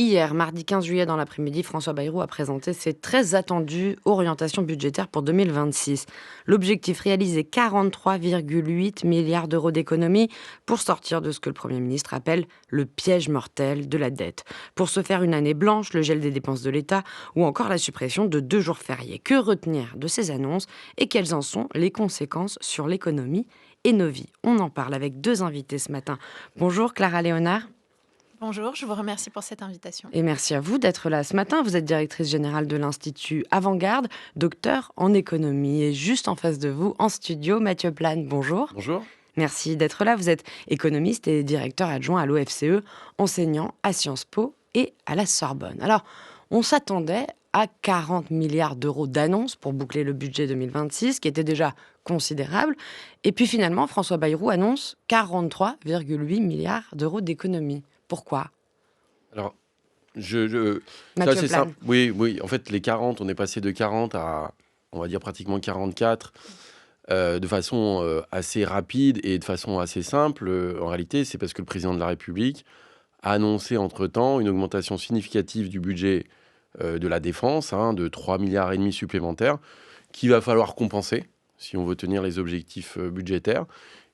Hier, mardi 15 juillet dans l'après-midi, François Bayrou a présenté ses très attendues orientations budgétaires pour 2026. L'objectif, réaliser 43,8 milliards d'euros d'économies pour sortir de ce que le Premier ministre appelle le piège mortel de la dette. Pour se faire une année blanche, le gel des dépenses de l'État ou encore la suppression de 2 jours fériés. Que retenir de ces annonces et quelles en sont les conséquences sur l'économie et nos vies? On en parle avec 2 invités ce matin. Bonjour Clara Léonard. Bonjour, je vous remercie pour cette invitation. Et merci à vous d'être là ce matin. Vous êtes directrice générale de l'Institut Avant-Garde, docteur en économie. Et juste en face de vous, en studio, Mathieu Plane. Bonjour. Bonjour. Merci d'être là. Vous êtes économiste et directeur adjoint à l'OFCE, enseignant à Sciences Po et à la Sorbonne. Alors, on s'attendait à 40 milliards d'euros d'annonces pour boucler le budget 2026, qui était déjà considérable. Et puis finalement, François Bayrou annonce 43,8 milliards d'euros d'économies. Pourquoi? Alors, c'est Mathieu assez Plane. simple. Oui. En fait, les 40, on est passé de 40 à, on va dire, pratiquement 44, de façon assez rapide et de façon assez simple. En réalité, c'est parce que le président de la République a annoncé entre-temps une augmentation significative du budget de la défense, de 3,5 milliards supplémentaires, qu'il va falloir compenser si on veut tenir les objectifs budgétaires.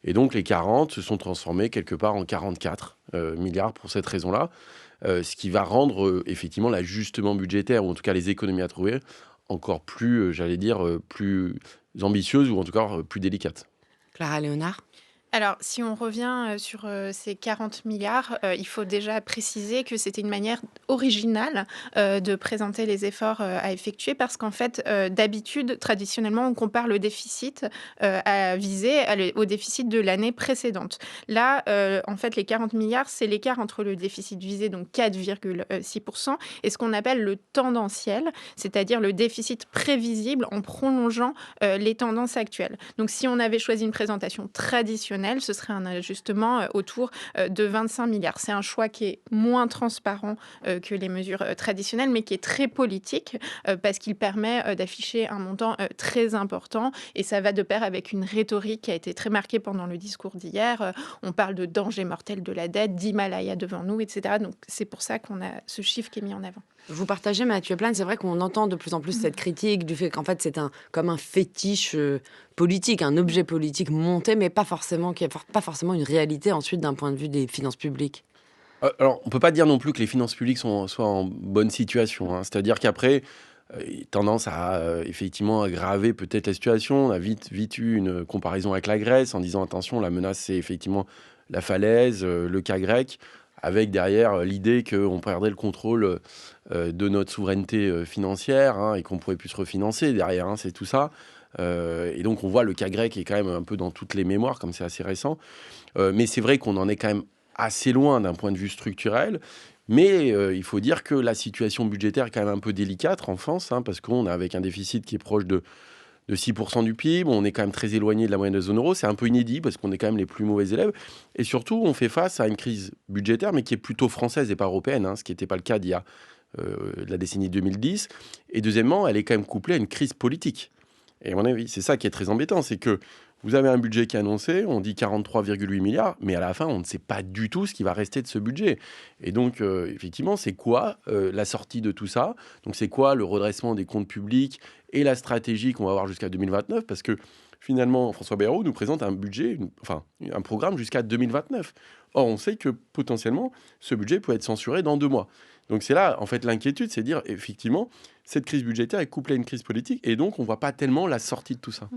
Et donc, les 40 se sont transformés quelque part en 44 milliards pour cette raison-là, ce qui va rendre effectivement l'ajustement budgétaire, ou en tout cas les économies à trouver, encore plus, plus ambitieuses, ou en tout cas plus délicates. Clara Léonard. Alors, si on revient sur ces 40 milliards, il faut déjà préciser que c'était une manière originale de présenter les efforts à effectuer parce qu'en fait, d'habitude, traditionnellement, on compare le déficit au déficit de l'année précédente. Là, en fait, les 40 milliards, c'est l'écart entre le déficit visé, donc 4,6%, et ce qu'on appelle le tendanciel, c'est-à-dire le déficit prévisible en prolongeant les tendances actuelles. Donc, si on avait choisi une présentation traditionnelle, ce serait un ajustement autour de 25 milliards. C'est un choix qui est moins transparent que les mesures traditionnelles, mais qui est très politique parce qu'il permet d'afficher un montant très important et ça va de pair avec une rhétorique qui a été très marquée pendant le discours d'hier. On parle de danger mortel de la dette, d'Himalaya devant nous, etc. Donc c'est pour ça qu'on a ce chiffre qui est mis en avant. Vous partagez, Mathieu Plane, c'est vrai qu'on entend de plus en plus cette critique du fait qu'en fait c'est comme un fétiche politique, un objet politique monté, mais qui n'a pas forcément une réalité ensuite d'un point de vue des finances publiques. Alors, on ne peut pas dire non plus que les finances publiques soient en bonne situation. C'est-à-dire qu'après, tendance à effectivement aggraver peut-être la situation. On a vite eu une comparaison avec la Grèce en disant attention, la menace c'est effectivement la falaise, le cas grec, avec derrière l'idée qu'on perdrait le contrôle de notre souveraineté financière et qu'on ne pourrait plus se refinancer derrière, c'est tout ça. Et donc on voit le cas grec est quand même un peu dans toutes les mémoires, comme c'est assez récent. Mais c'est vrai qu'on en est quand même assez loin d'un point de vue structurel. Mais il faut dire que la situation budgétaire est quand même un peu délicate en France, parce qu'on est avec un déficit qui est proche de 6% du PIB. On est quand même très éloigné de la moyenne de la zone euro. C'est un peu inédit parce qu'on est quand même les plus mauvais élèves. Et surtout, on fait face à une crise budgétaire, mais qui est plutôt française et pas européenne, ce qui n'était pas le cas d'il y a de la décennie 2010. Et deuxièmement, elle est quand même couplée à une crise politique. Et à mon avis, c'est ça qui est très embêtant, c'est que vous avez un budget qui est annoncé, on dit 43,8 milliards, mais à la fin, on ne sait pas du tout ce qui va rester de ce budget. Et donc, effectivement, c'est quoi la sortie de tout ça? Donc, c'est quoi le redressement des comptes publics et la stratégie qu'on va avoir jusqu'à 2029? Parce que finalement, François Bayrou nous présente un budget, un programme jusqu'à 2029. Or, on sait que potentiellement, ce budget peut être censuré dans 2 mois. Donc, c'est là, en fait, l'inquiétude, c'est de dire, effectivement, cette crise budgétaire est couplée à une crise politique et donc on ne voit pas tellement la sortie de tout ça.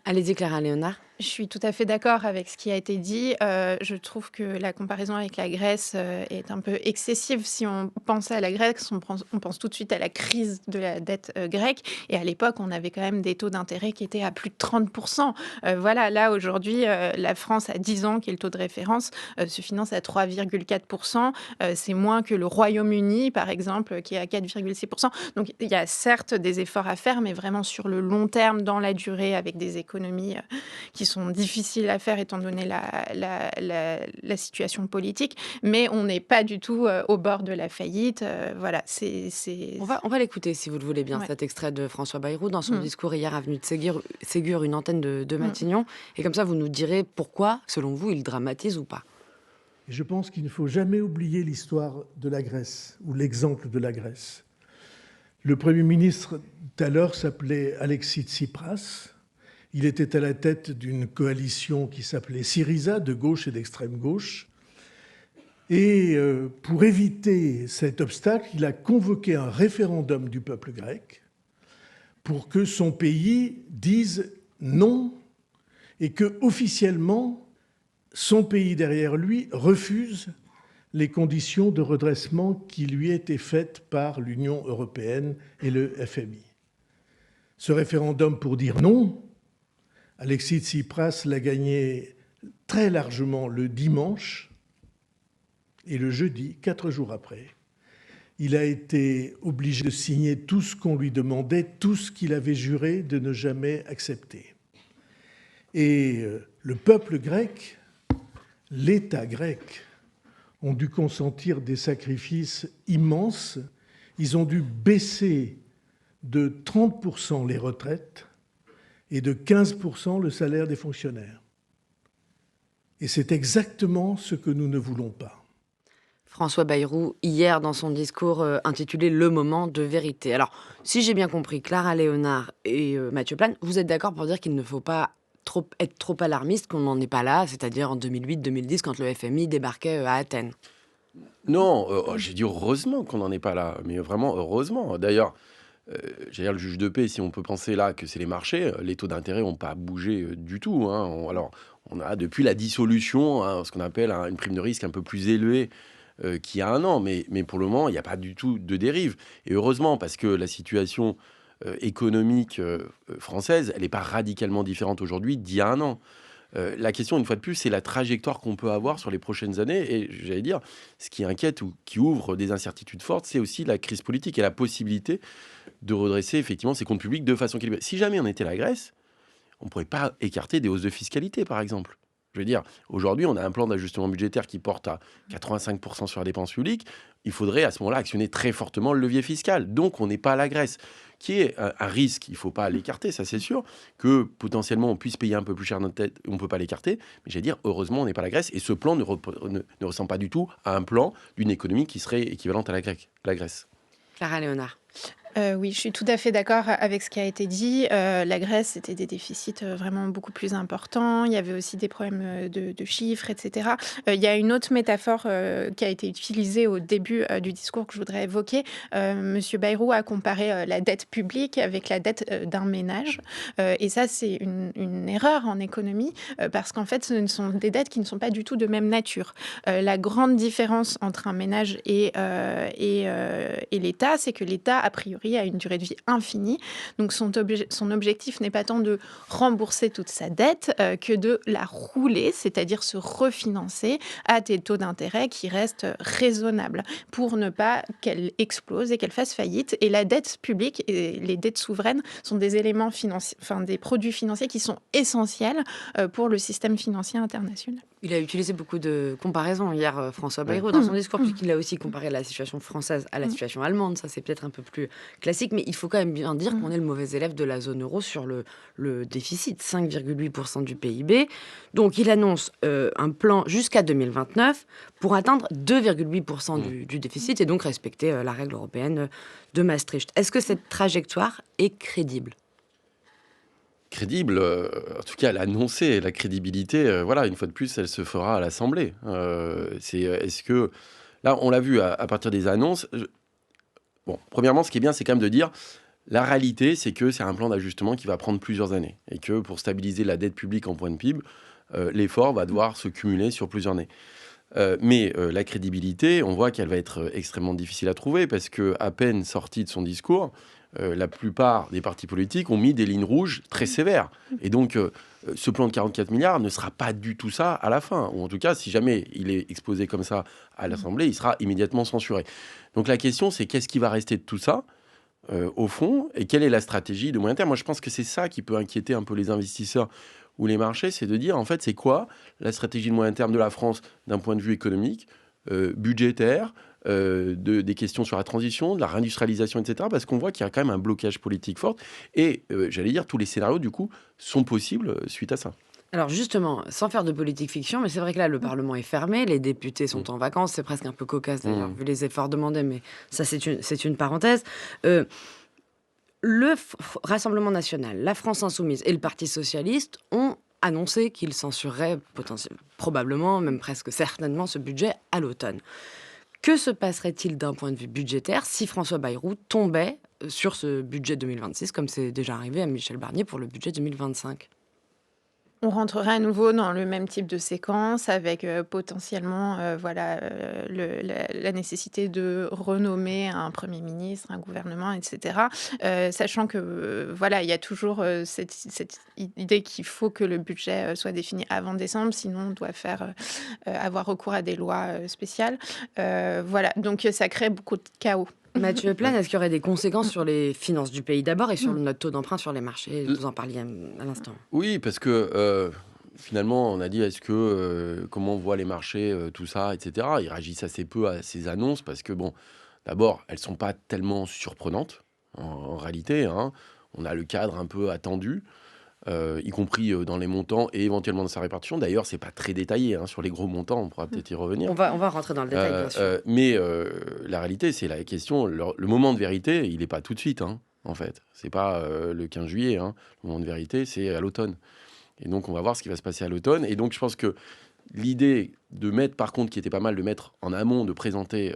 Allez-y, Clara Léonard. Je suis tout à fait d'accord avec ce qui a été dit. Je trouve que la comparaison avec la Grèce est un peu excessive. Si on pense à la Grèce, on pense tout de suite à la crise de la dette grecque. Et à l'époque, on avait quand même des taux d'intérêt qui étaient à plus de 30%. Voilà, là, aujourd'hui, la France, à 10 ans, qui est le taux de référence, se finance à 3,4%. C'est moins que le Royaume-Uni, par exemple, qui est à 4,6%. Donc, il y a certes des efforts à faire, mais vraiment sur le long terme, dans la durée, avec des économies qui sont difficiles à faire étant donné la situation politique, mais on n'est pas du tout au bord de la faillite. Voilà, On va l'écouter, si vous le voulez bien, Ouais. cet extrait de François Bayrou dans son discours hier avenue de Ségur, une antenne de Matignon. Et comme ça, vous nous direz pourquoi, selon vous, il dramatise ou pas. Et je pense qu'il ne faut jamais oublier l'histoire de la Grèce, ou l'exemple de la Grèce. Le Premier ministre d'alors s'appelait Alexis Tsipras. Il était à la tête d'une coalition qui s'appelait Syriza, de gauche et d'extrême gauche. Et pour éviter cet obstacle, il a convoqué un référendum du peuple grec pour que son pays dise non et que, officiellement, son pays derrière lui refuse les conditions de redressement qui lui étaient faites par l'Union européenne et le FMI. Ce référendum pour dire non, Alexis Tsipras l'a gagné très largement le dimanche, et le jeudi, 4 jours après, il a été obligé de signer tout ce qu'on lui demandait, tout ce qu'il avait juré de ne jamais accepter. Et le peuple grec, l'État grec, ont dû consentir des sacrifices immenses. Ils ont dû baisser de 30% les retraites et de 15% le salaire des fonctionnaires. Et c'est exactement ce que nous ne voulons pas. François Bayrou, hier, dans son discours intitulé « Le moment de vérité ». Alors, si j'ai bien compris, Clara Léonard et Mathieu Plane, vous êtes d'accord pour dire qu'il ne faut pas être trop alarmiste, qu'on n'en est pas là, c'est-à-dire en 2008-2010, quand le FMI débarquait à Athènes? Non, j'ai dit heureusement qu'on n'en est pas là, mais vraiment heureusement. D'ailleurs, j'allais dire le juge de paix, si on peut penser là que c'est les marchés, les taux d'intérêt n'ont pas bougé du tout. Alors, on a depuis la dissolution, ce qu'on appelle une prime de risque un peu plus élevée qu'il y a un an, mais pour le moment, il n'y a pas du tout de dérive. Et heureusement, parce que la situation économique française, elle n'est pas radicalement différente aujourd'hui d'il y a un an. La question, une fois de plus, c'est la trajectoire qu'on peut avoir sur les prochaines années. Et j'allais dire, ce qui inquiète ou qui ouvre des incertitudes fortes, c'est aussi la crise politique et la possibilité de redresser effectivement ces comptes publics de façon équilibrée. Si jamais on était la Grèce, on ne pourrait pas écarter des hausses de fiscalité, par exemple. Je veux dire, aujourd'hui, on a un plan d'ajustement budgétaire qui porte à 85% sur la dépense publique. Il faudrait à ce moment-là actionner très fortement le levier fiscal. Donc, on n'est pas la Grèce, qui est un risque. Il ne faut pas l'écarter, ça c'est sûr, que potentiellement on puisse payer un peu plus cher notre tête. On ne peut pas l'écarter. Mais j'allais dire, heureusement, on n'est pas la Grèce. Et ce plan ne ressemble pas du tout à un plan d'une économie qui serait équivalente à la Grèce. Clara Léonard. Oui, je suis tout à fait d'accord avec ce qui a été dit. La Grèce, c'était des déficits vraiment beaucoup plus importants. Il y avait aussi des problèmes de chiffres, etc. Il y a une autre métaphore qui a été utilisée au début du discours que je voudrais évoquer. Monsieur Bayrou a comparé la dette publique avec la dette d'un ménage. Et ça, c'est une erreur en économie parce qu'en fait, ce sont des dettes qui ne sont pas du tout de même nature. La grande différence entre un ménage et l'État, c'est que l'État, a priori, a une durée de vie infinie. Donc, son objectif n'est pas tant de rembourser toute sa dette que de la rouler, c'est-à-dire se refinancer à des taux d'intérêt qui restent raisonnables pour ne pas qu'elle explose et qu'elle fasse faillite. Et la dette publique et les dettes souveraines sont des éléments financiers, des produits financiers qui sont essentiels pour le système financier international. Il a utilisé beaucoup de comparaisons hier, François Bayrou, dans son discours, puisqu'il a aussi comparé la situation française à la situation allemande. Ça, c'est peut-être un peu plus classique, mais il faut quand même bien dire qu'on est le mauvais élève de la zone euro sur le déficit, 5,8% du PIB. Donc, il annonce un plan jusqu'à 2029 pour atteindre 2,8% du déficit et donc respecter la règle européenne de Maastricht. Est-ce que cette trajectoire est crédible ? Crédible, en tout cas l'annoncer, la crédibilité, voilà, une fois de plus, elle se fera à l'Assemblée. Est-ce que, là, on l'a vu à partir des annonces, bon, premièrement, ce qui est bien, c'est quand même de dire, la réalité, c'est que c'est un plan d'ajustement qui va prendre plusieurs années, et que pour stabiliser la dette publique en point de PIB, l'effort va devoir se cumuler sur plusieurs années. Mais la crédibilité, on voit qu'elle va être extrêmement difficile à trouver, parce qu'à peine sortie de son discours, la plupart des partis politiques ont mis des lignes rouges très sévères. Et donc, ce plan de 44 milliards ne sera pas du tout ça à la fin. Ou en tout cas, si jamais il est exposé comme ça à l'Assemblée, il sera immédiatement censuré. Donc la question, c'est qu'est-ce qui va rester de tout ça, au fond, et quelle est la stratégie de moyen terme ? Moi, je pense que c'est ça qui peut inquiéter un peu les investisseurs ou les marchés, c'est de dire, en fait, c'est quoi la stratégie de moyen terme de la France d'un point de vue économique, budgétaire, des questions sur la transition, de la réindustrialisation, etc. Parce qu'on voit qu'il y a quand même un blocage politique fort. Et j'allais dire, tous les scénarios, du coup, sont possibles suite à ça. Alors justement, sans faire de politique fiction, mais c'est vrai que là, le Parlement est fermé, les députés Mm. sont en vacances, c'est presque un peu cocasse d'ailleurs, Mm. vu les efforts demandés, mais ça, c'est une parenthèse. Euh, le Rassemblement national, la France insoumise et le Parti socialiste ont annoncé qu'ils censureraient probablement, même presque certainement, ce budget à l'automne. Que se passerait-il d'un point de vue budgétaire si François Bayrou tombait sur ce budget 2026, comme c'est déjà arrivé à Michel Barnier pour le budget 2025? On rentrerait à nouveau dans le même type de séquence avec, potentiellement, voilà, la nécessité de renommer un premier ministre, un gouvernement et cetera. Sachant que, voilà, il y a toujours, cette idée qu'il faut que le budget, soit défini avant décembre, sinon on doit avoir recours à des lois, spéciales. Voilà, donc ça crée beaucoup de chaos. Mathieu Plane, est-ce qu'il y aurait des conséquences sur les finances du pays d'abord et sur Mmh. notre taux d'emprunt sur les marchés? L- Vous en parliez à l'instant. Oui, parce que finalement, on a dit est-ce que comment voient les marchés, tout ça, etc. Ils réagissent assez peu à ces annonces parce que bon, d'abord, elles sont pas tellement surprenantes en réalité, hein. On a le cadre un peu attendu. Y compris dans les montants et éventuellement dans sa répartition. D'ailleurs, c'est pas très détaillé hein, sur les gros montants, on pourra peut-être y revenir. On va rentrer dans le détail, bien sûr. Mais la réalité, c'est la question, le moment de vérité, il n'est pas tout de suite, hein, en fait. C'est pas le 15 juillet, hein. Le moment de vérité, c'est à l'automne. Et donc, on va voir ce qui va se passer à l'automne. Et donc, je pense que l'idée de mettre, par contre, qui était pas mal de mettre en amont, de présenter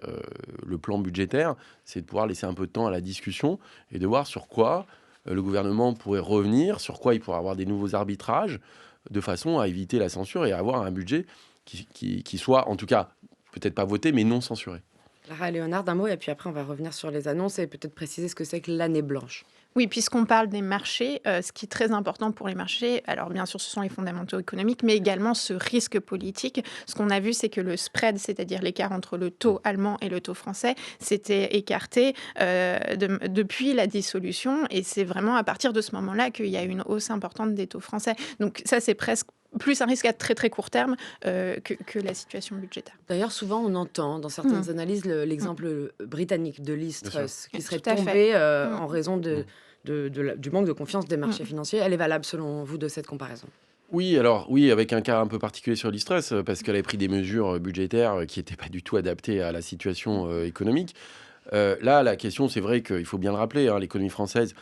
le plan budgétaire, c'est de pouvoir laisser un peu de temps à la discussion et de voir sur quoi le gouvernement pourrait revenir, sur quoi il pourrait avoir des nouveaux arbitrages, de façon à éviter la censure et à avoir un budget qui soit, en tout cas, peut-être pas voté, mais non censuré. Clara Léonard, d'un mot, et puis après, on va revenir sur les annonces et peut-être préciser ce que c'est que l'année blanche. Oui, puisqu'on parle des marchés, ce qui est très important pour les marchés, alors bien sûr, ce sont les fondamentaux économiques, mais également ce risque politique. Ce qu'on a vu, c'est que le spread, c'est-à-dire l'écart entre le taux allemand et le taux français, s'était écarté depuis la dissolution. Et c'est vraiment à partir de ce moment-là qu'il y a eu une hausse importante des taux français. Donc ça, c'est presque plus un risque à très très court terme que la situation budgétaire. D'ailleurs, souvent, on entend dans certaines analyses l'exemple britannique de Liz Bien sûr. Truss, qui serait Tout à fait. tombé en raison du manque de confiance des marchés financiers. Elle est valable, selon vous, de cette comparaison? Oui, alors oui, avec un cas un peu particulier sur l'Istress, parce qu'elle avait pris des mesures budgétaires qui n'étaient pas du tout adaptées à la situation économique. Là, la question, c'est vrai qu'il faut bien le rappeler, hein, l'économie française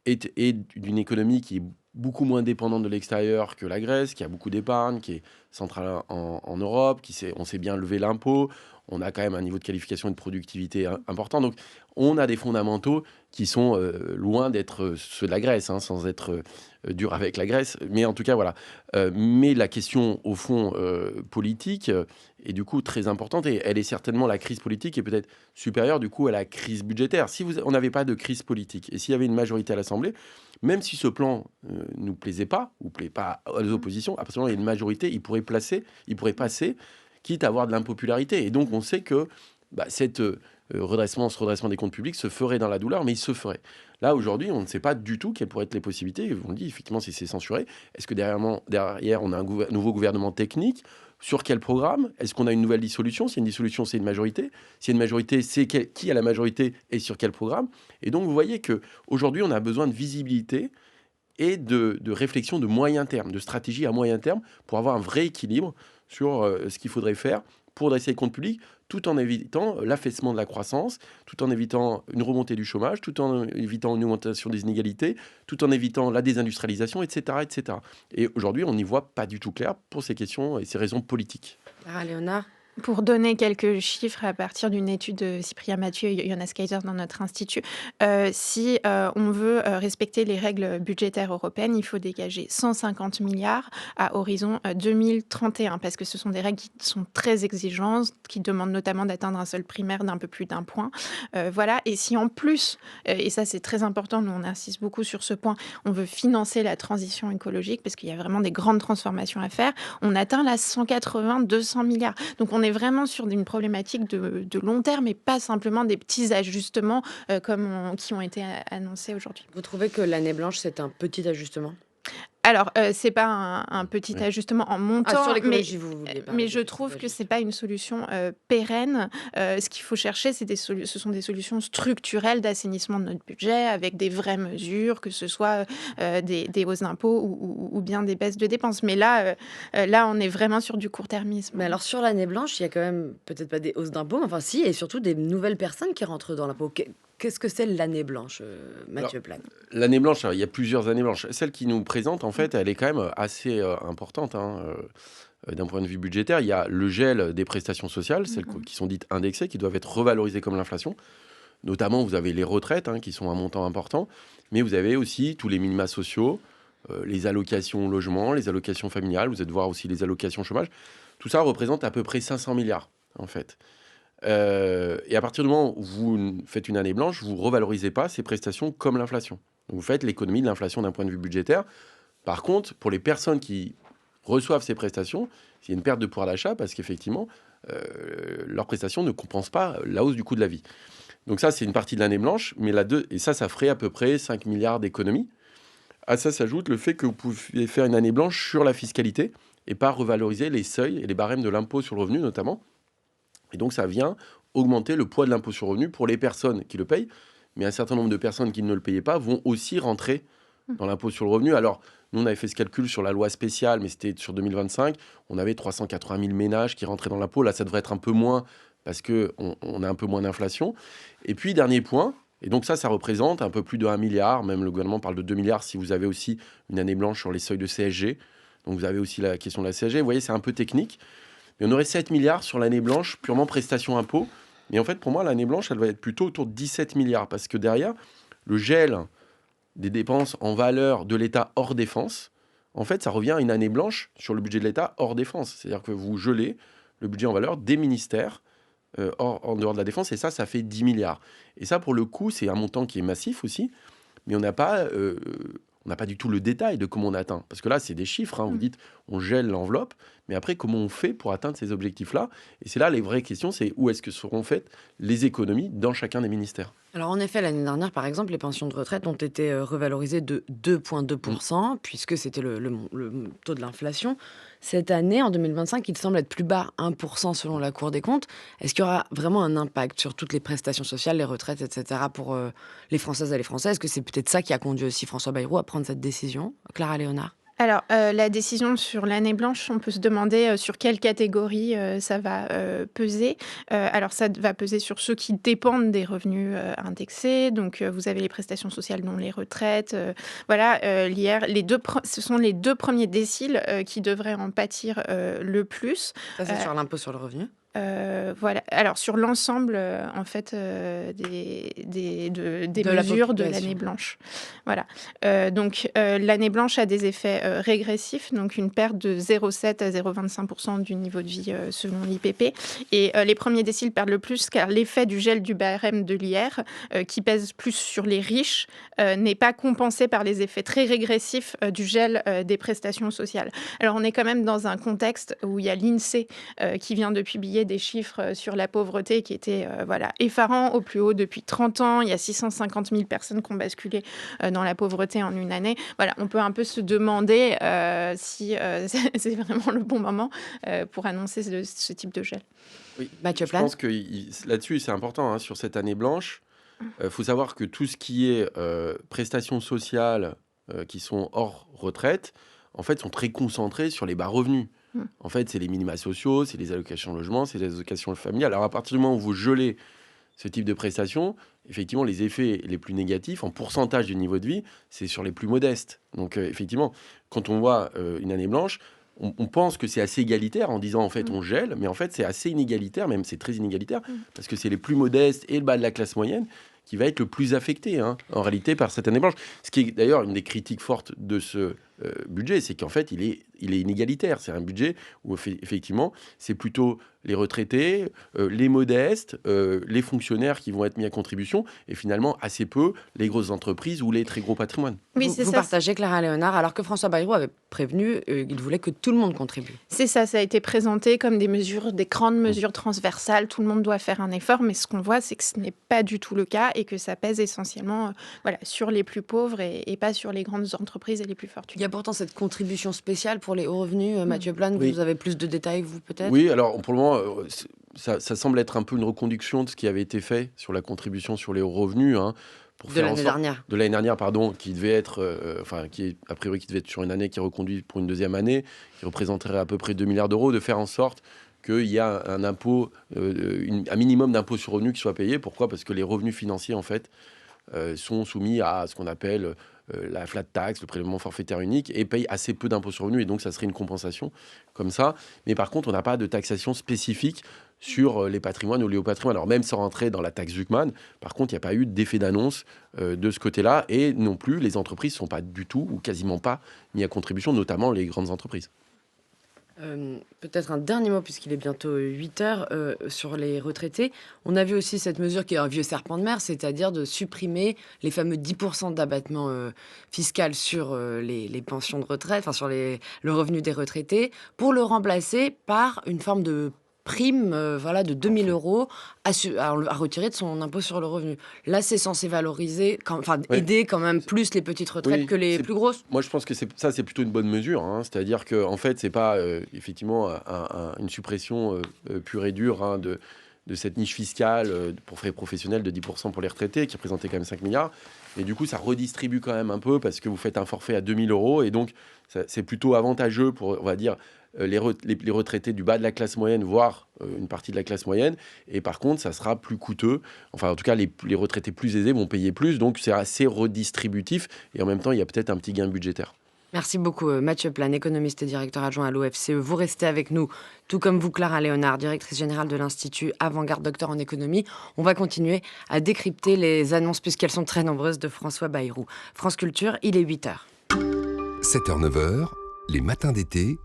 est d'une économie qui est beaucoup moins dépendante de l'extérieur que la Grèce, qui a beaucoup d'épargne, qui est centrale en Europe, on sait bien lever l'impôt, on a quand même un niveau de qualification et de productivité important. Donc, on a des fondamentaux qui sont loin d'être ceux de la Grèce, hein, sans être dur avec la Grèce. Mais en tout cas, voilà. Mais la question, au fond, politique, est du coup très importante. Et elle est certainement, la crise politique est peut-être supérieure, du coup, à la crise budgétaire. Si on n'avait pas de crise politique, et s'il y avait une majorité à l'Assemblée, même si ce plan nous plaisait pas, ou plaît pas aux oppositions, à partir du moment où il y a une majorité, il pourrait passer, quitte à avoir de l'impopularité. Et donc, on sait que ce redressement des comptes publics se ferait dans la douleur, mais il se ferait. Là, aujourd'hui, on ne sait pas du tout quelles pourraient être les possibilités. On dit, effectivement, si c'est censuré, est-ce que derrière, on a un nouveau gouvernement technique? Sur quel programme? Est-ce qu'on a une nouvelle dissolution? Si y a une dissolution, c'est une majorité. S'il y a une majorité, c'est qui a la majorité et sur quel programme? Et donc, vous voyez qu'aujourd'hui, on a besoin de visibilité et de réflexion de moyen terme, de stratégie à moyen terme, pour avoir un vrai équilibre sur ce qu'il faudrait faire pour dresser les comptes publics, tout en évitant l'affaissement de la croissance, tout en évitant une remontée du chômage, tout en évitant une augmentation des inégalités, tout en évitant la désindustrialisation, etc. etc. Et aujourd'hui, on n'y voit pas du tout clair pour ces questions et ces raisons politiques. Clara Léonard? Pour donner quelques chiffres à partir d'une étude de Cyprien Mathieu et Jonas Kaiser dans notre institut, si on veut respecter les règles budgétaires européennes, il faut dégager 150 milliards à horizon 2031, parce que ce sont des règles qui sont très exigeantes, qui demandent notamment d'atteindre un seuil primaire d'un peu plus d'1 point. Voilà. Et si en plus, et ça c'est très important, nous on insiste beaucoup sur ce point, on veut financer la transition écologique, parce qu'il y a vraiment des grandes transformations à faire, on atteint la 180-200 milliards. Donc on est vraiment sur une problématique de long terme et pas simplement des petits ajustements qui ont été annoncés aujourd'hui. Vous trouvez que l'année blanche, c'est un petit ajustement? Alors, c'est pas un petit Oui. ajustement en Ah, montant, sur mais l'écologie, vous vouliez parler je des trouve que c'est écologistes. pas une solution, pérenne. Ce qu'il faut chercher, ce sont des solutions structurelles d'assainissement de notre budget avec des vraies mesures, que ce soit, des hausses d'impôts ou bien des baisses de dépenses. Mais là, on est vraiment sur du court-termisme, Mais hein. alors sur l'année blanche, il y a quand même peut-être pas des hausses d'impôts, mais enfin si, et surtout des nouvelles personnes qui rentrent dans l'impôt. Qu'est-ce que c'est l'année blanche, Alors, Mathieu Plane? l'année blanche, il y a plusieurs années blanches. Celle qui nous présente, en fait, elle est quand même assez importante, hein, d'un point de vue budgétaire. Il y a le gel des prestations sociales, celles qui sont dites indexées, qui doivent être revalorisées comme l'inflation. Notamment, vous avez les retraites, hein, qui sont un montant important, mais vous avez aussi tous les minima sociaux, les allocations logement, les allocations familiales, vous allez voir aussi les allocations chômage. Tout ça représente à peu près 500 milliards, en fait. Et à partir du moment où vous faites une année blanche, vous ne revalorisez pas ces prestations comme l'inflation. Donc vous faites l'économie de l'inflation d'un point de vue budgétaire. Par contre, pour les personnes qui reçoivent ces prestations, il y a une perte de pouvoir d'achat parce qu'effectivement, leurs prestations ne compensent pas la hausse du coût de la vie. Donc ça, c'est une partie de l'année blanche, mais et ça ferait à peu près 5 milliards d'économies. À ça s'ajoute le fait que vous pouvez faire une année blanche sur la fiscalité et pas revaloriser les seuils et les barèmes de l'impôt sur le revenu notamment. Et donc, ça vient augmenter le poids de l'impôt sur le revenu pour les personnes qui le payent. Mais un certain nombre de personnes qui ne le payaient pas vont aussi rentrer dans l'impôt sur le revenu. Alors, nous, on avait fait ce calcul sur la loi spéciale, mais c'était sur 2025. On avait 380 000 ménages qui rentraient dans l'impôt. Là, ça devrait être un peu moins parce qu'on a un peu moins d'inflation. Et puis, dernier point, et donc ça représente un peu plus de 1 milliard. Même le gouvernement parle de 2 milliards si vous avez aussi une année blanche sur les seuils de CSG. Donc, vous avez aussi la question de la CSG. Vous voyez, c'est un peu technique. Mais on aurait 7 milliards sur l'année blanche, purement prestations impôts. Et en fait, pour moi, l'année blanche, elle va être plutôt autour de 17 milliards. Parce que derrière, le gel des dépenses en valeur de l'État hors défense, en fait, ça revient à une année blanche sur le budget de l'État hors défense. C'est-à-dire que vous gelez le budget en valeur des ministères en dehors de la défense. Et ça fait 10 milliards. Et ça, pour le coup, c'est un montant qui est massif aussi. Mais on n'a pas du tout le détail de comment on atteint. Parce que là, c'est des chiffres. Hein. Vous dites, on gèle l'enveloppe. Mais après, comment on fait pour atteindre ces objectifs-là? Et c'est là les vraies questions, c'est où est-ce que seront faites les économies dans chacun des ministères? Alors en effet, l'année dernière, par exemple, les pensions de retraite ont été revalorisées de 2,2%, puisque c'était le taux de l'inflation. Cette année, en 2025, il semble être plus bas, 1% selon la Cour des comptes. Est-ce qu'il y aura vraiment un impact sur toutes les prestations sociales, les retraites, etc., pour les Françaises et les Français? Est-ce que c'est peut-être ça qui a conduit aussi François Bayrou à prendre cette décision? Clara Léonard? Alors, la décision sur l'année blanche, on peut se demander, sur quelle catégorie, ça va, peser. Alors ça va peser sur ceux qui dépendent des revenus, indexés. Donc, vous avez les prestations sociales, dont les retraites, voilà, l'IR. Ce sont les 2 premiers déciles, qui devraient en pâtir, le plus. Ça, c'est Heu sur l'impôt sur le revenu. Voilà. Alors sur l'ensemble, en fait, des De la mesures de population. l'année blanche. Voilà. Donc l'année blanche a des effets, régressifs, donc une perte de 0,7 à 0,25% du niveau de vie, selon l'IPP. Et les premiers déciles perdent le plus car l'effet du gel du barème de l'IR, qui pèse plus sur les riches, n'est pas compensé par les effets très régressifs, du gel, des prestations sociales. Alors on est quand même dans un contexte où il y a l'INSEE, qui vient de publier des chiffres sur la pauvreté qui étaient voilà, effarants, au plus haut depuis 30 ans. Il y a 650 000 personnes qui ont basculé dans la pauvreté en une année. Voilà, on peut un peu se demander si c'est vraiment le bon moment pour annoncer ce type de gel. Oui, Mathieu je Plane? pense que là-dessus, c'est important, hein, sur cette année blanche. Il faut savoir que tout ce qui est prestations sociales qui sont hors retraite, en fait, sont très concentrés sur les bas revenus. En fait, c'est les minima sociaux, c'est les allocations logement, c'est les allocations familiales. Alors, à partir du moment où vous gelez ce type de prestations, effectivement, les effets les plus négatifs, en pourcentage du niveau de vie, c'est sur les plus modestes. Donc, effectivement, quand on voit une année blanche, on pense que c'est assez égalitaire en disant, en fait, on gèle, mais en fait, c'est assez inégalitaire, même c'est très inégalitaire, parce que c'est les plus modestes et le bas de la classe moyenne qui va être le plus affecté, hein, en réalité, par cette année blanche. Ce qui est d'ailleurs une des critiques fortes de ce budget, c'est qu'en fait, il est inégalitaire. C'est un budget où, effectivement, c'est plutôt les retraités, les modestes, les fonctionnaires qui vont être mis à contribution, et finalement, assez peu les grosses entreprises ou les très gros patrimoines. Oui, Vous, c'est vous ça. partagez, Clara Léonard, alors que François Bayrou avait prévenu, il voulait que tout le monde contribue. C'est ça, ça a été présenté comme des mesures, des grandes mesures transversales. Tout le monde doit faire un effort, mais ce qu'on voit, c'est que ce n'est pas du tout le cas et que ça pèse essentiellement voilà, sur les plus pauvres et pas sur les grandes entreprises et les plus fortunées. Il y a pourtant cette contribution spéciale pour les hauts revenus, Mathieu Plane, Oui. vous avez plus de détails, vous, peut-être? Oui, alors pour le moment, ça semble être un peu une reconduction de ce qui avait été fait sur la contribution sur les hauts revenus, hein, pour De faire en l'année sorte dernière. de l'année dernière, pardon, qui devait être, qui est a priori qui devait être sur une année qui est reconduite pour une deuxième année, qui représenterait à peu près 2 milliards d'euros, de faire en sorte qu'il y a un impôt, un minimum d'impôt sur revenu qui soit payé. Pourquoi? Parce que les revenus financiers, en fait, sont soumis à ce qu'on appelle la flat tax, le prélèvement forfaitaire unique, et payent assez peu d'impôts sur revenu, et donc ça serait une compensation comme ça. Mais par contre, on n'a pas de taxation spécifique sur les patrimoines ou liés au patrimoine. Alors même sans rentrer dans la taxe Zuckman, par contre, il n'y a pas eu d'effet d'annonce de ce côté-là, et non plus, les entreprises ne sont pas du tout, ou quasiment pas, mis à contribution, notamment les grandes entreprises. Peut-être un dernier mot, puisqu'il est bientôt 8 heures, sur les retraités. On a vu aussi cette mesure qui est un vieux serpent de mer, c'est-à-dire de supprimer les fameux 10% d'abattement fiscal sur les pensions de retraite, enfin sur le revenu des retraités, pour le remplacer par une forme de prime voilà, de 2 000 euros à retirer de son impôt sur le revenu. Là, c'est censé valoriser, Oui. aider quand même plus les petites retraites Oui, que les c'est- plus grosses. Moi, je pense que c'est plutôt une bonne mesure, hein. C'est-à-dire que en fait, c'est pas effectivement une suppression pure et dure, hein, de cette niche fiscale pour frais professionnels de 10% pour les retraités, qui représentait quand même 5 milliards. Et du coup, ça redistribue quand même un peu parce que vous faites un forfait à 2 000 euros. Et donc, c'est plutôt avantageux pour, on va dire, les retraités du bas de la classe moyenne, voire une partie de la classe moyenne. Et par contre, ça sera plus coûteux. Enfin, en tout cas, les retraités plus aisés vont payer plus. Donc, c'est assez redistributif. Et en même temps, il y a peut-être un petit gain budgétaire. Merci beaucoup Mathieu Plane, économiste et directeur adjoint à l'OFCE. Vous restez avec nous, tout comme vous Clara Léonard, directrice générale de l'Institut Avant-Garde Docteur en économie. On va continuer à décrypter les annonces, puisqu'elles sont très nombreuses, de François Bayrou. France Culture, il est 8 heures. 7h-9h, les matins d'été,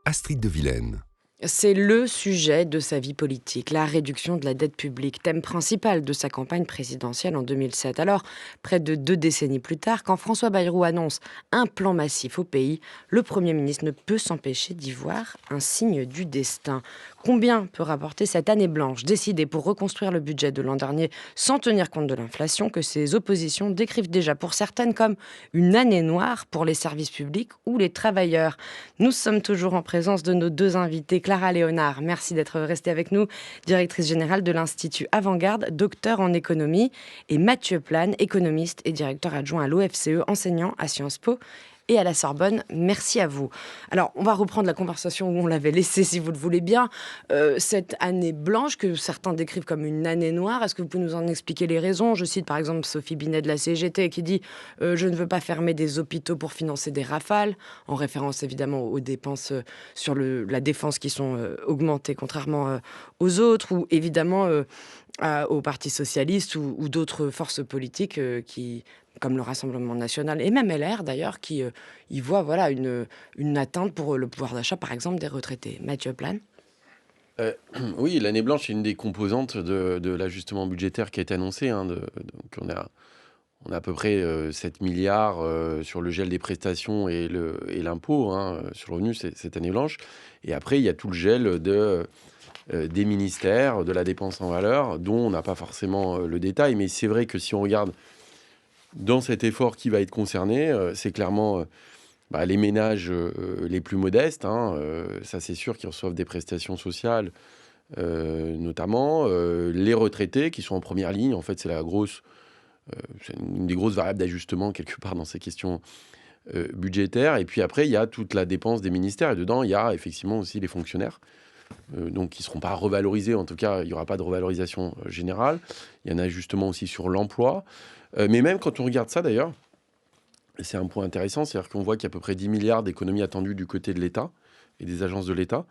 Astrid de Vilaine. C'est le sujet de sa vie politique, la réduction de la dette publique, thème principal de sa campagne présidentielle en 2007. Alors, près de 2 décennies plus tard, quand François Bayrou annonce un plan massif au pays, le Premier ministre ne peut s'empêcher d'y voir un signe du destin. Combien peut rapporter cette année blanche décidée pour reconstruire le budget de l'an dernier sans tenir compte de l'inflation que ses oppositions décrivent déjà pour certaines comme une année noire pour les services publics ou les travailleurs? Nous sommes toujours en présence de nos deux invités. Clara Léonard, merci d'être restée avec nous, directrice générale de l'Institut Avant-Garde, docteur en économie, et Mathieu Plane, économiste et directeur adjoint à l'OFCE, enseignant à Sciences Po et à la Sorbonne. Merci à vous. Alors, on va reprendre la conversation où on l'avait laissée, si vous le voulez bien. Cette année blanche que certains décrivent comme une année noire, est-ce que vous pouvez nous en expliquer les raisons? Je cite par exemple Sophie Binet de la CGT qui dit « Je ne veux pas fermer des hôpitaux pour financer des rafales », en référence évidemment aux dépenses sur la défense qui sont augmentées contrairement aux autres, ou évidemment au Parti socialiste ou d'autres forces politiques qui, comme le Rassemblement national et même LR d'ailleurs, qui y voient voilà, une atteinte pour le pouvoir d'achat, par exemple, des retraités. Mathieu Plane. Oui, l'année blanche est une des composantes de l'ajustement budgétaire qui a été annoncé, hein, donc on a à peu près 7 milliards sur le gel des prestations et l'impôt, hein, sur le revenu cette année blanche. Et après, il y a tout le gel des ministères, de la dépense en valeur, dont on n'a pas forcément le détail. Mais c'est vrai que si on regarde dans cet effort qui va être concerné, c'est clairement les ménages les plus modestes, hein, ça c'est sûr, qui reçoivent des prestations sociales, notamment les retraités qui sont en première ligne. En fait, c'est c'est une des grosses variables d'ajustement quelque part dans ces questions budgétaires. Et puis après, il y a toute la dépense des ministères, et dedans, il y a effectivement aussi les fonctionnaires. Donc qui ne seront pas revalorisés, en tout cas, il n'y aura pas de revalorisation générale. Il y en a justement aussi sur l'emploi. Mais même quand on regarde ça, d'ailleurs, c'est un point intéressant, c'est-à-dire qu'on voit qu'il y a à peu près 10 milliards d'économies attendues du côté de l'État et des agences de l'État.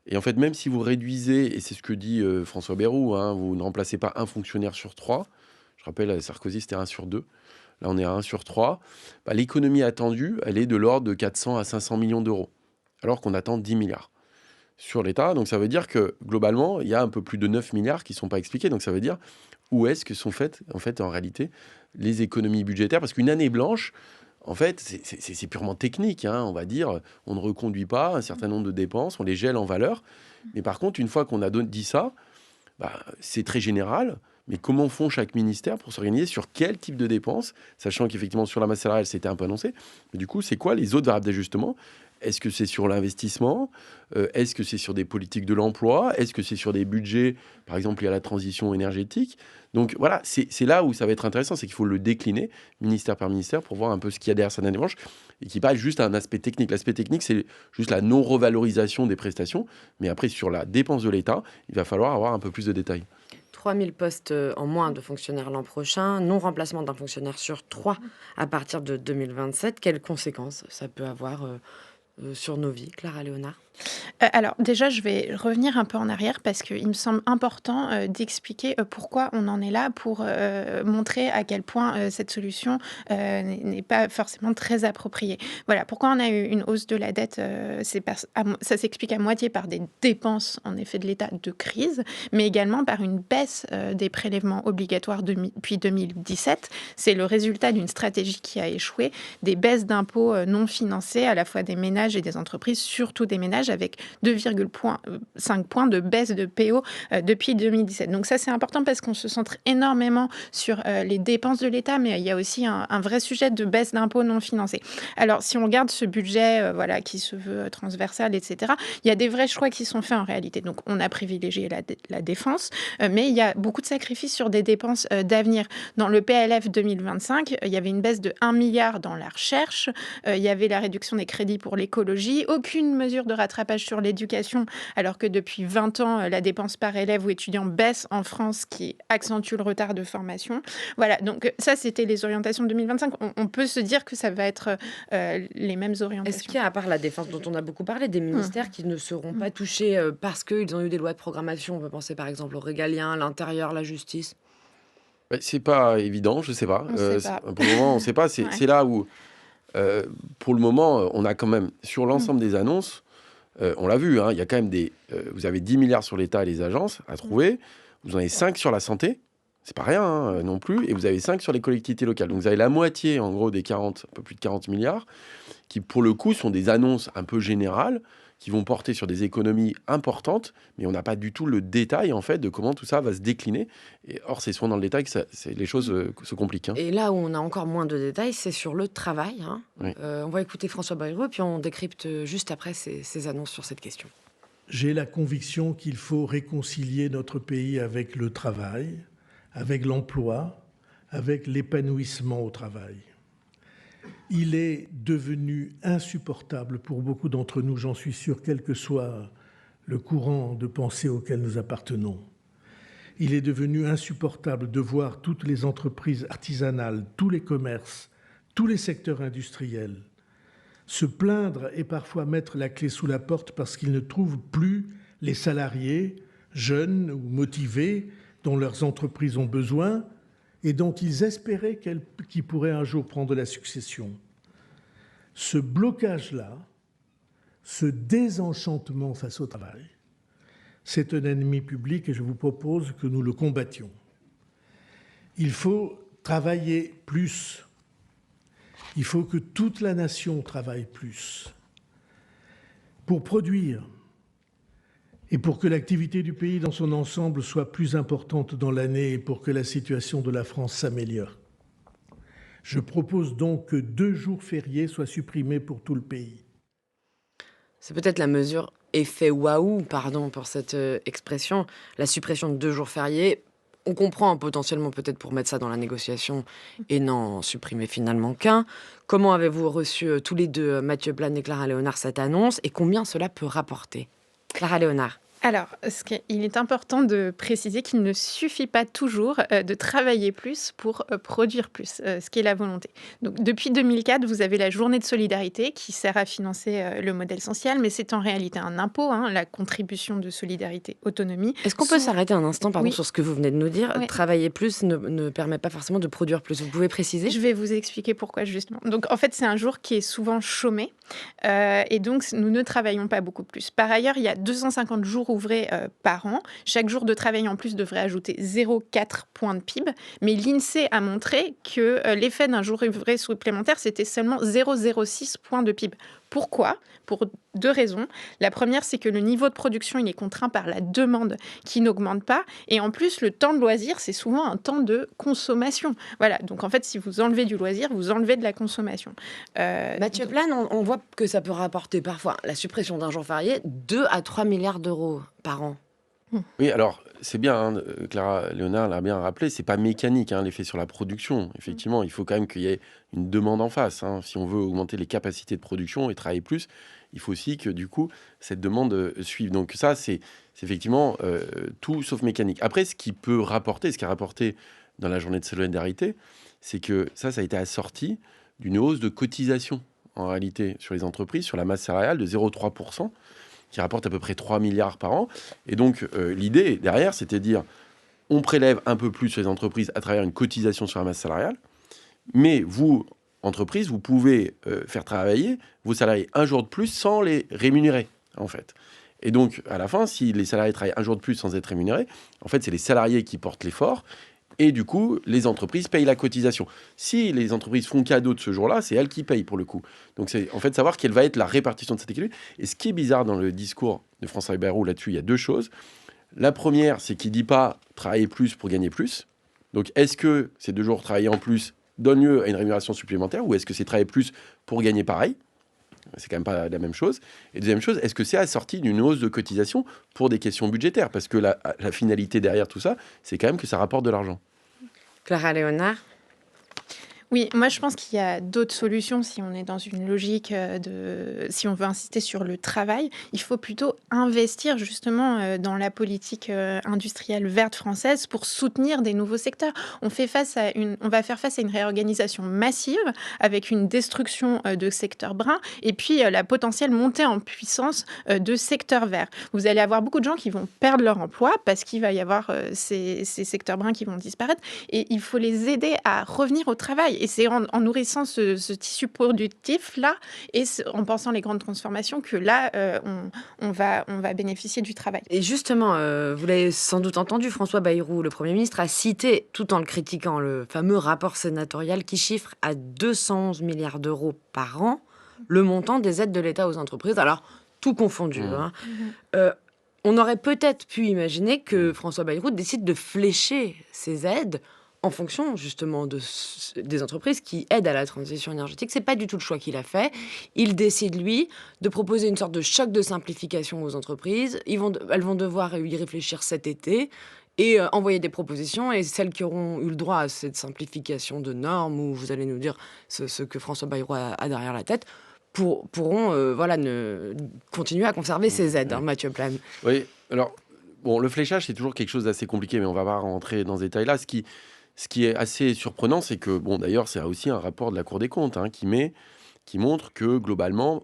Et en fait, même si vous réduisez, et c'est ce que dit François Bayrou, hein, vous ne remplacez pas un fonctionnaire sur 3, je rappelle, Sarkozy, c'était 1 sur 2, là on est à 1 sur 3, l'économie attendue, elle est de l'ordre de 400 à 500 millions d'euros, alors qu'on attend 10 milliards sur l'État. Donc ça veut dire que, globalement, il y a un peu plus de 9 milliards qui ne sont pas expliqués. Donc ça veut dire où est-ce que sont faites, en réalité, les économies budgétaires. Parce qu'une année blanche, en fait, c'est purement technique, hein, on va dire. On ne reconduit pas un certain nombre de dépenses, on les gèle en valeur. Mais par contre, une fois qu'on a dit ça, c'est très général. Mais comment font chaque ministère pour s'organiser sur quel type de dépenses, sachant qu'effectivement sur la masse salariale, c'était un peu annoncé. Mais du coup, c'est quoi les autres variables d'ajustement? Est-ce que c'est sur l'investissement? Est-ce que c'est sur des politiques de l'emploi? Est-ce que c'est sur des budgets, par exemple, liés à la transition énergétique? Donc voilà, c'est là où ça va être intéressant, c'est qu'il faut le décliner, ministère par ministère, pour voir un peu ce qu'il y a derrière sa démarche, et qui n'est pas juste un aspect technique. L'aspect technique, c'est juste la non-revalorisation des prestations. Mais après, sur la dépense de l'État, il va falloir avoir un peu plus de détails. 3000 postes en moins de fonctionnaires l'an prochain, non-remplacement d'un fonctionnaire sur 3 à partir de 2027. Quelles conséquences ça peut avoir sur nos vies, Clara Léonard? Alors déjà, je vais revenir un peu en arrière parce qu'il me semble important d'expliquer pourquoi on en est là pour montrer à quel point cette solution n'est pas forcément très appropriée. Voilà, pourquoi on a eu une hausse de la dette, ça s'explique à moitié par des dépenses en effet de l'État de crise, mais également par une baisse des prélèvements obligatoires depuis 2017. C'est le résultat d'une stratégie qui a échoué, des baisses d'impôts non financées à la fois des ménages et des entreprises, surtout des ménages, avec 2,5 points de baisse de PO depuis 2017. Donc ça, c'est important parce qu'on se centre énormément sur les dépenses de l'État, mais il y a aussi un vrai sujet de baisse d'impôts non financés. Alors, si on regarde ce budget qui se veut transversal, etc., il y a des vrais choix qui sont faits en réalité. Donc, on a privilégié la défense, mais il y a beaucoup de sacrifices sur des dépenses d'avenir. Dans le PLF 2025, il y avait une baisse de 1 milliard dans la recherche, il y avait la réduction des crédits pour l'écologie, aucune mesure de rattrapage sur l'éducation, alors que depuis 20 ans, la dépense par élève ou étudiant baisse en France, qui accentue le retard de formation. Voilà, donc ça, c'était les orientations de 2025. On peut se dire que ça va être les mêmes orientations. Est-ce qu'il y a, à part la défense dont on a beaucoup parlé, des ministères qui ne seront pas touchés parce qu'ils ont eu des lois de programmation? On peut penser par exemple au régalien, l'intérieur, la justice. C'est pas évident, je sais pas. On sait pas. Pour le moment, on sait pas. C'est Ouais. là où, pour le moment, on a quand même, sur l'ensemble des annonces, on l'a vu, hein, il y a quand même vous avez 10 milliards sur l'État et les agences à trouver. Vous en avez 5 sur la santé. C'est pas rien non plus. Et vous avez 5 sur les collectivités locales. Donc vous avez la moitié, en gros, des 40, un peu plus de 40 milliards, qui, pour le coup, sont des annonces un peu générales, qui vont porter sur des économies importantes, mais on n'a pas du tout le détail, en fait, de comment tout ça va se décliner. Et or, c'est souvent dans le détail que les choses se compliquent. Hein. Et là où on a encore moins de détails, c'est sur le travail. Hein. Oui. On va écouter François Bayrou, puis on décrypte juste après ces annonces sur cette question. J'ai la conviction qu'il faut réconcilier notre pays avec le travail, avec l'emploi, avec l'épanouissement au travail. Il est devenu insupportable pour beaucoup d'entre nous, j'en suis sûr, quel que soit le courant de pensée auquel nous appartenons. Il est devenu insupportable de voir toutes les entreprises artisanales, tous les commerces, tous les secteurs industriels se plaindre et parfois mettre la clé sous la porte parce qu'ils ne trouvent plus les salariés jeunes ou motivés dont leurs entreprises ont besoin et dont ils espéraient qu'ils pourraient un jour prendre la succession. Ce blocage-là, ce désenchantement face au travail, c'est un ennemi public et je vous propose que nous le combattions. Il faut travailler plus. Il faut que toute la nation travaille plus pour produire et pour que l'activité du pays dans son ensemble soit plus importante dans l'année et pour que la situation de la France s'améliore. Je propose donc que 2 jours fériés soient supprimés pour tout le pays. C'est peut-être la mesure effet waouh, pardon pour cette expression, la suppression de 2 jours fériés. On comprend potentiellement peut-être pour mettre ça dans la négociation et n'en supprimer finalement qu'un. Comment avez-vous reçu tous les deux, Mathieu Plane et Clara Léonard, cette annonce et combien cela peut rapporter? Clara Léonard. Alors, il est important de préciser qu'il ne suffit pas toujours de travailler plus pour produire plus, ce qui est la volonté. Donc, depuis 2004, vous avez la journée de solidarité qui sert à financer le modèle social, mais c'est en réalité un impôt, la contribution de solidarité autonomie. Est-ce qu'on peut s'arrêter un instant Oui. sur ce que vous venez de nous dire? Oui. Travailler plus ne permet pas forcément de produire plus. Vous pouvez préciser? Je vais vous expliquer pourquoi justement. Donc en fait, c'est un jour qui est souvent chômé et donc nous ne travaillons pas beaucoup plus. Par ailleurs, il y a 250 jours ouvrés par an. Chaque jour de travail en plus devrait ajouter 0,4 points de PIB. Mais l'INSEE a montré que l'effet d'un jour ouvré supplémentaire, c'était seulement 0,06 points de PIB. Pourquoi? Pour 2 raisons. La première, c'est que le niveau de production, il est contraint par la demande qui n'augmente pas et en plus, le temps de loisir, c'est souvent un temps de consommation. Voilà, donc en fait, si vous enlevez du loisir, vous enlevez de la consommation. Mathieu Plane, on voit que ça peut rapporter parfois la suppression d'un jour férié 2 à 3 milliards d'euros par an. Oui, alors c'est bien, hein, Clara Léonard l'a bien rappelé, c'est pas mécanique, hein, l'effet sur la production. Effectivement, il faut quand même qu'il y ait une demande en face, hein. Si on veut augmenter les capacités de production et travailler plus, il faut aussi que du coup cette demande suive. Donc ça, c'est effectivement tout sauf mécanique. Après, ce qui peut rapporter, ce qui a rapporté dans la journée de solidarité, c'est que ça a été assorti d'une hausse de cotisation en réalité sur les entreprises, sur la masse salariale de 0,3%, qui rapporte à peu près 3 milliards par an. Et donc, l'idée derrière, c'était de dire, on prélève un peu plus sur les entreprises à travers une cotisation sur la masse salariale, mais vous, entreprise, vous pouvez faire travailler vos salariés un jour de plus sans les rémunérer, en fait. Et donc, à la fin, si les salariés travaillent un jour de plus sans être rémunérés, en fait, c'est les salariés qui portent l'effort. Et du coup, les entreprises payent la cotisation. Si les entreprises font cadeau de ce jour-là, c'est elles qui payent pour le coup. Donc c'est en fait savoir quelle va être la répartition de cet équilibre. Et ce qui est bizarre dans le discours de François Bayrou là-dessus, il y a 2 choses. La première, c'est qu'il ne dit pas travailler plus pour gagner plus. Donc est-ce que ces 2 jours travaillés en plus donnent lieu à une rémunération supplémentaire ou est-ce que c'est travailler plus pour gagner pareil? C'est quand même pas la même chose. Et deuxième chose, est-ce que c'est assorti d'une hausse de cotisation pour des questions budgétaires? Parce que la finalité derrière tout ça, c'est quand même que ça rapporte de l'argent. Clara Léonard? Oui, moi je pense qu'il y a d'autres solutions si on est dans une logique si on veut insister sur le travail, il faut plutôt investir justement dans la politique industrielle verte française pour soutenir des nouveaux secteurs. On va faire face à une réorganisation massive avec une destruction de secteurs bruns et puis la potentielle montée en puissance de secteurs verts. Vous allez avoir beaucoup de gens qui vont perdre leur emploi parce qu'il va y avoir ces secteurs bruns qui vont disparaître et il faut les aider à revenir au travail. Et c'est en nourrissant ce tissu productif-là et en pensant les grandes transformations que là, on va bénéficier du travail. Et justement, vous l'avez sans doute entendu, François Bayrou, le Premier ministre, a cité, tout en le critiquant, le fameux rapport sénatorial qui chiffre à 211 milliards d'euros par an le montant des aides de l'État aux entreprises. Alors, tout confondu. Hein. On aurait peut-être pu imaginer que François Bayrou décide de flécher ces aides en fonction justement des entreprises qui aident à la transition énergétique. C'est pas du tout le choix qu'il a fait. Il décide, lui, de proposer une sorte de choc de simplification aux entreprises. Elles vont devoir y réfléchir cet été et envoyer des propositions. Et celles qui auront eu le droit à cette simplification de normes, où vous allez nous dire ce que François Bayrou a derrière la tête, pourront continuer à conserver ces aides, hein, Mathieu Plane. Oui, alors, bon, le fléchage, c'est toujours quelque chose d'assez compliqué, mais on va pas rentrer dans ce détail-là. Ce qui est assez surprenant, c'est que, bon, d'ailleurs, c'est aussi un rapport de la Cour des comptes hein, qui montre que, globalement,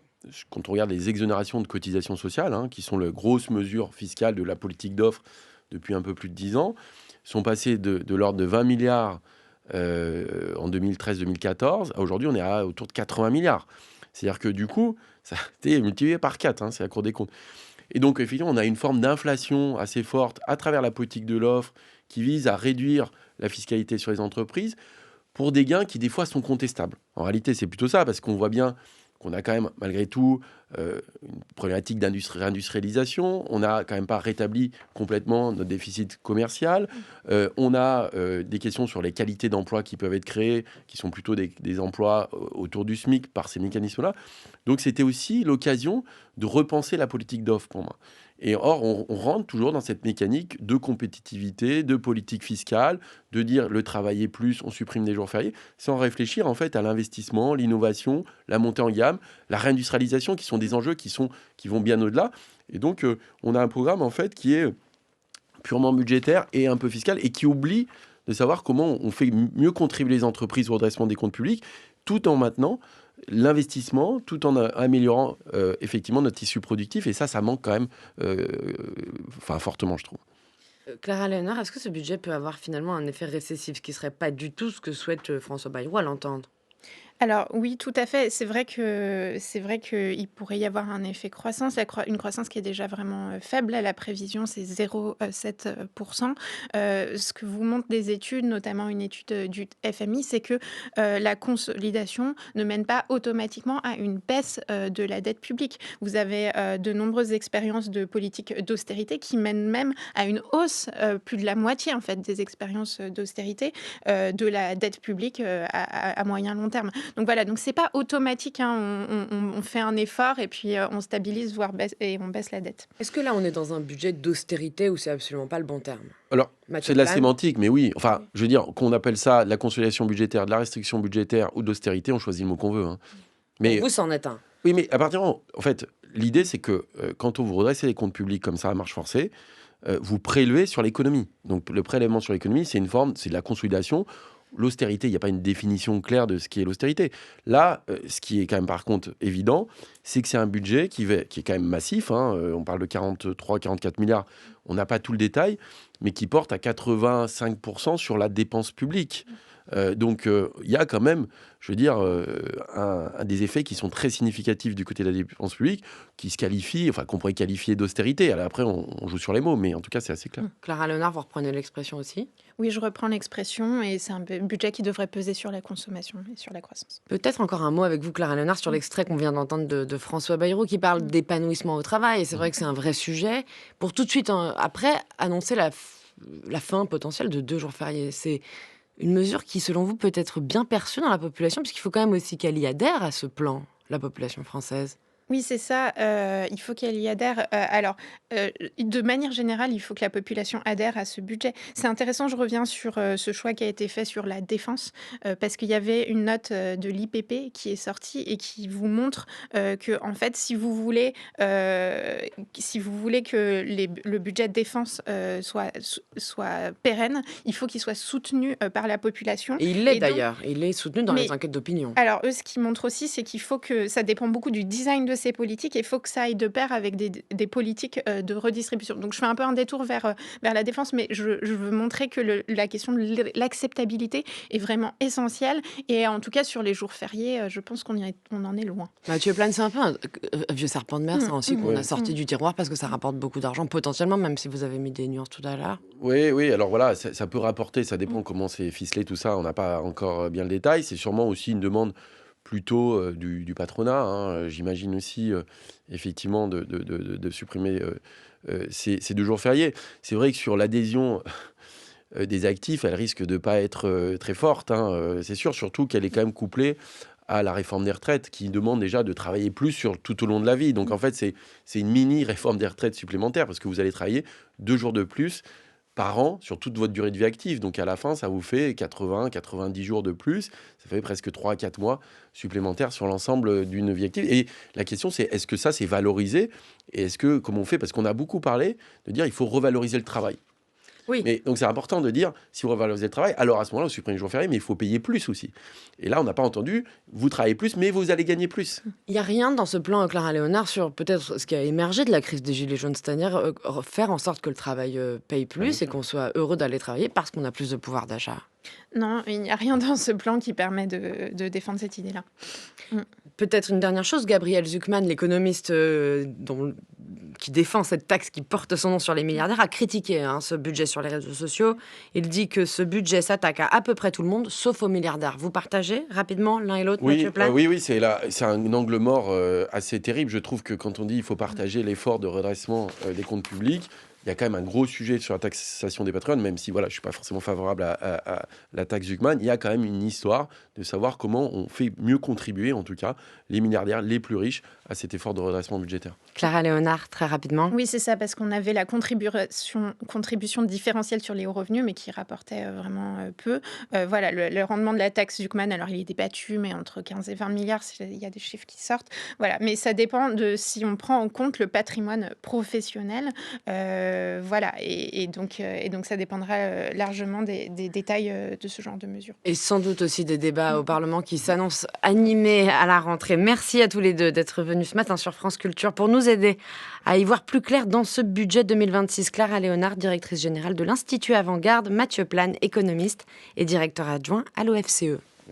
quand on regarde les exonérations de cotisations sociales, hein, qui sont les grosses mesures fiscales de la politique d'offre depuis un peu plus de 10 ans, sont passées de l'ordre de 20 milliards en 2013-2014. Aujourd'hui, on est autour de 80 milliards. C'est-à-dire que, du coup, ça a été multiplié par 4, hein, c'est la Cour des comptes. Et donc, effectivement, on a une forme d'inflation assez forte à travers la politique de l'offre qui vise à réduire la fiscalité sur les entreprises pour des gains qui, des fois, sont contestables. En réalité, c'est plutôt ça, parce qu'on voit bien qu'on a quand même, malgré tout, une problématique d'industrialisation. On n'a quand même pas rétabli complètement notre déficit commercial. On a des questions sur les qualités d'emploi qui peuvent être créées, qui sont plutôt des emplois autour du SMIC par ces mécanismes-là. Donc, c'était aussi l'occasion de repenser la politique d'offre pour moi. Et or, on rentre toujours dans cette mécanique de compétitivité, de politique fiscale, de dire le travailler plus, on supprime des jours fériés, sans réfléchir en fait à l'investissement, l'innovation, la montée en gamme, la réindustrialisation, qui sont des enjeux qui vont bien au-delà. Et donc, on a un programme en fait qui est purement budgétaire et un peu fiscal et qui oublie de savoir comment on fait mieux contribuer les entreprises au redressement des comptes publics, tout en maintenant l'investissement, tout en améliorant effectivement notre tissu productif. Et ça manque quand même fortement, je trouve. Clara Léonard, est-ce que ce budget peut avoir finalement un effet récessif, qui ne serait pas du tout ce que souhaite François Bayrou à l'entendre? Alors oui, tout à fait. C'est vrai qu'il pourrait y avoir un effet croissance, une croissance qui est déjà vraiment faible. La prévision, c'est 0,7%. Ce que vous montrent des études, notamment une étude du FMI, c'est que la consolidation ne mène pas automatiquement à une baisse de la dette publique. Vous avez de nombreuses expériences de politique d'austérité qui mènent même à une hausse, plus de la moitié en fait des expériences d'austérité de la dette publique à moyen long terme. Donc voilà, donc c'est pas automatique, hein, on fait un effort et puis on stabilise, voire et on baisse la dette. Est-ce que là, on est dans un budget d'austérité ou c'est absolument pas le bon terme? Alors, Mathieu c'est de la Plan. sémantique, mais oui. Enfin, je veux dire, qu'on appelle ça de la consolidation budgétaire, de la restriction budgétaire ou d'austérité, on choisit le mot qu'on veut. Hein. Mais Pour vous, c'en est un. oui, mais à partir du moment, en fait, l'idée, c'est que quand vous redressez les comptes publics comme ça à marche forcée, vous prélevez sur l'économie. Donc, le prélèvement sur l'économie, c'est c'est de la consolidation. L'austérité, il n'y a pas une définition claire de ce qui est l'austérité. Là, ce qui est quand même par contre évident, c'est que c'est un budget qui est quand même massif. Hein, on parle de 43-44 milliards. On n'a pas tout le détail, mais qui porte à 85% sur la dépense publique. Donc, il y a quand même, je veux dire, des effets qui sont très significatifs du côté de la dépense publique, qui se qualifient, enfin, qu'on pourrait qualifier d'austérité. Alors après, on joue sur les mots, mais en tout cas, c'est assez clair. Clara Léonard, vous reprenez l'expression aussi? Oui, je reprends l'expression et c'est un budget qui devrait peser sur la consommation et sur la croissance. Peut-être encore un mot avec vous, Clara Léonard, sur l'extrait qu'on vient d'entendre de François Bayrou, qui parle d'épanouissement au travail. Et c'est vrai que c'est un vrai sujet. Pour tout de suite, après, annoncer la fin potentielle de 2 jours fériés. C'est une mesure qui, selon vous, peut être bien perçue dans la population, puisqu'il faut quand même aussi qu'elle y adhère à ce plan, la population française. Oui, c'est ça, il faut qu'elle y adhère. Alors, de manière générale, il faut que la population adhère à ce budget. C'est intéressant, je reviens sur, ce choix qui a été fait sur la défense, parce qu'il y avait une note, de l'IPP qui est sortie et qui vous montre, qu'en fait, si vous voulez que le budget de défense, soit pérenne, il faut qu'il soit soutenu, par la population. Et il l'est Et donc d'ailleurs. Il est soutenu dans les mais enquêtes d'opinion. alors eux, ce qu'ils montrent aussi, c'est qu'il faut que ça dépend beaucoup du design de ces politiques et il faut que ça aille de pair avec des politiques de redistribution. Donc je fais un peu un détour vers la défense, mais je veux montrer que la question de l'acceptabilité est vraiment essentielle. Et en tout cas, sur les jours fériés, je pense qu'on en est loin. Mathieu Plane, c'est un peu un vieux serpent de mer, ça aussi, qu'on a sorti du tiroir parce que ça rapporte beaucoup d'argent, potentiellement, même si vous avez mis des nuances tout à l'heure. Oui, alors voilà, ça peut rapporter, ça dépend comment c'est ficelé tout ça, on n'a pas encore bien le détail. C'est sûrement aussi une demande plutôt du patronat, hein. J'imagine aussi, effectivement, de supprimer ces 2 jours fériés. C'est vrai que sur l'adhésion des actifs, elle risque de ne pas être très forte, hein, c'est sûr, surtout qu'elle est quand même couplée à la réforme des retraites qui demande déjà de travailler plus tout au long de la vie. Donc en fait, c'est une mini réforme des retraites supplémentaire parce que vous allez travailler 2 jours de plus par an sur toute votre durée de vie active. Donc à la fin, ça vous fait 80-90 jours de plus. Ça fait presque 3 à 4 mois supplémentaires sur l'ensemble d'une vie active. Et la question, c'est est-ce que ça, c'est valorisé? Et comment on fait? Parce qu'on a beaucoup parlé de dire il faut revaloriser le travail. Oui. Mais donc c'est important de dire, si vous revalorisez le travail, alors à ce moment-là, vous supprimez les jours fériés, mais il faut payer plus aussi. Et là, on n'a pas entendu, vous travaillez plus, mais vous allez gagner plus. Il n'y a rien dans ce plan, Clara Léonard, sur peut-être ce qui a émergé de la crise des Gilets jaunes, c'est-à-dire faire en sorte que le travail paye plus et qu'on soit heureux d'aller travailler parce qu'on a plus de pouvoir d'achat. Non, il n'y a rien dans ce plan qui permet de défendre cette idée-là. Peut-être une dernière chose, Gabriel Zucman, l'économiste qui défend cette taxe qui porte son nom sur les milliardaires, a critiqué ce budget sur les réseaux sociaux. Il dit que ce budget s'attaque à peu près tout le monde, sauf aux milliardaires. Vous partagez rapidement l'un et l'autre, Mathieu Plane? Oui, c'est un angle mort assez terrible. Je trouve que quand on dit qu'il faut partager l'effort de redressement des comptes publics, il y a quand même un gros sujet sur la taxation des patrons, même si je ne suis pas forcément favorable à la taxe Zucman. Il y a quand même une histoire de savoir comment on fait mieux contribuer, en tout cas, les milliardaires les plus riches à cet effort de redressement budgétaire. Clara Léonard, très rapidement. Oui, c'est ça, parce qu'on avait la contribution différentielle sur les hauts revenus, mais qui rapportait vraiment peu. Voilà, le rendement de la taxe Zucman, alors il est débattu, mais entre 15 et 20 milliards, il y a des chiffres qui sortent. Voilà, mais ça dépend de si on prend en compte le patrimoine professionnel. Voilà, et donc ça dépendra largement des détails de ce genre de mesures. Et sans doute aussi des débats au Parlement qui s'annoncent animés à la rentrée. Merci à tous les deux d'être venus ce matin sur France Culture pour nous aider à y voir plus clair dans ce budget 2026. Clara Léonard, directrice générale de l'Institut Avant-Garde, Mathieu Plane, économiste et directeur adjoint à l'OFCE.